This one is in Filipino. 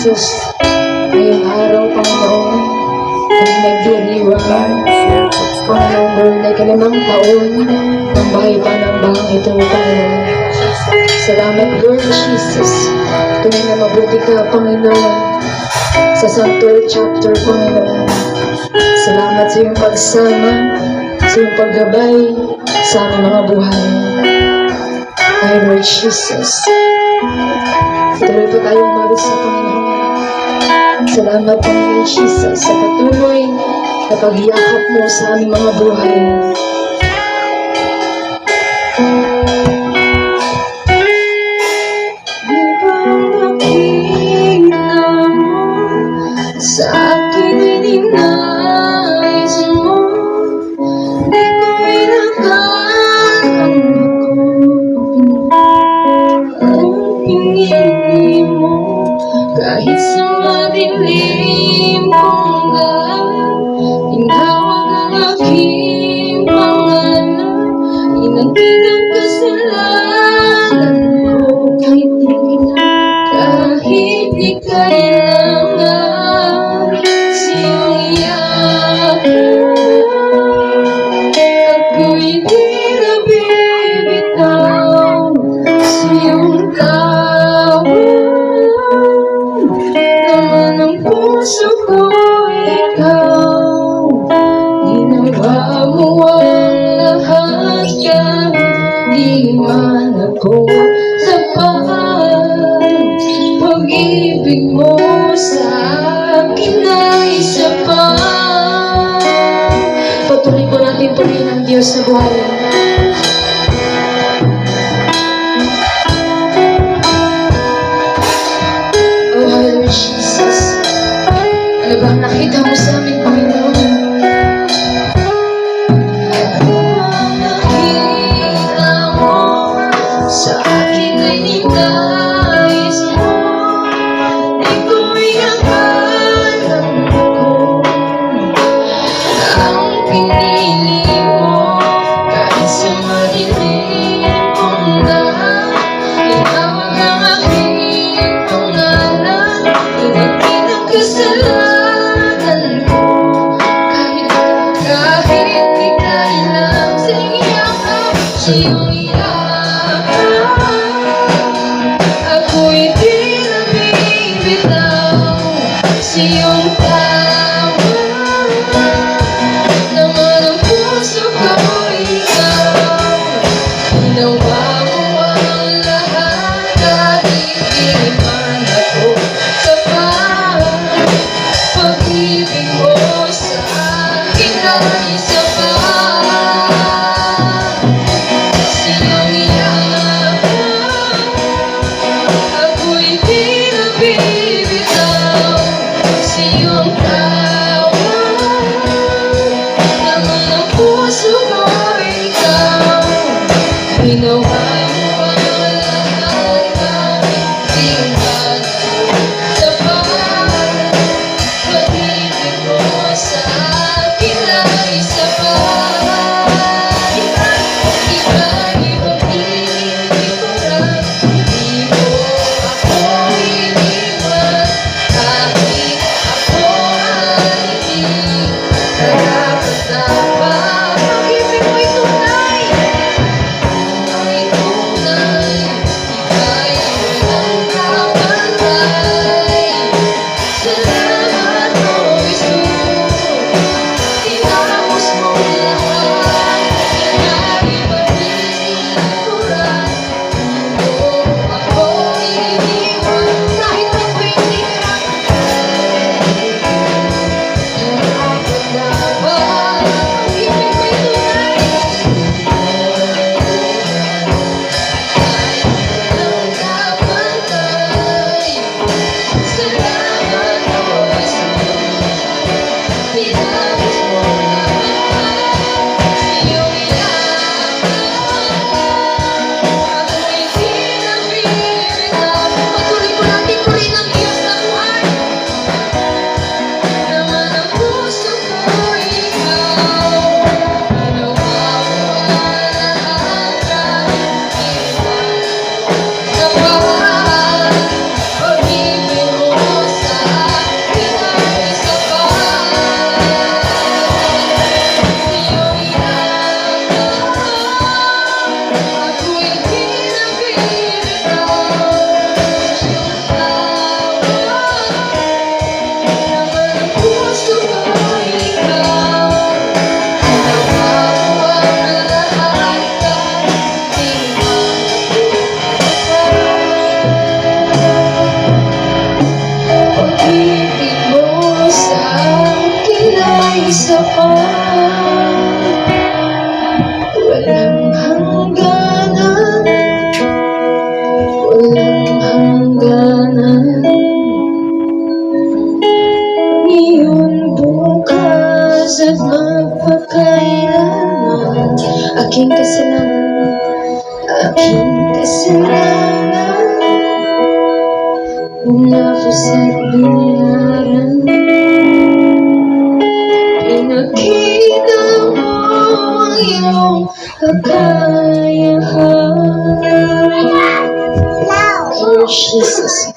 Jesus, ngayong araw, Panginoon, kami nagdiriwang, Panginoon, na ikalimang taon ng bahay pa ng bahang ito, Panginoon. Salamat, Lord Jesus. Tunay na mabuti ka, Panginoon, sa Santo Chapter, Panginoon. Salamat sa iyong pagsama, sa iyong paggabay sa aming mga buhay. Ay, Lord Jesus. Tuloy po tayo umalis sa Panginoon. Salamat, Panginoon Jesus, sa patuloy na pagyakap mo sa aming mga buhay. Di ba nakita mo sa akin ininais mo? Di ko inakala ang pinili mo. Kahit sa madilim kong galang, tinawag ang aking pangalan. Inangkin ang kasalanan ko, kahit di kailangan siyang iyakan. Ako'y di nabibitaw sa iyong laman ng puso ko, ikaw. Ginawa mo ang lahat, di man ako sapat. Pag-ibig mo sa akin ay sapat. Patuloy po natin purihin ang Diyos na buhay. Oh, Lord Jesus, ano ba ang nakita mo sa amin, Panginoon? Ano ang nakita mo sa akin ay ninais mo? Di ko inakalang ako ang pinili mo. Kahit sa madilim kong galang, tinawag ang aking pangalan. Inangkin ang kasalanan ko, kahit di kailang sa iyong iyakan. Ako'y di nabibitaw sa iyong tawag. Laman ng puso ko, ikaw. Ginawa mo ang lahat, kahit di man ako sapat. Pag-ibig mo sa akin ay sapat. Sa iyong iyakan, ako'y di nabibitaw sa iyong tawag. Laman ng puso ko, ikaw. Ginawa aking kasalanan. Napasa't binayaran. Pinakita mo ang iyong kakayahan. Lord Jesus,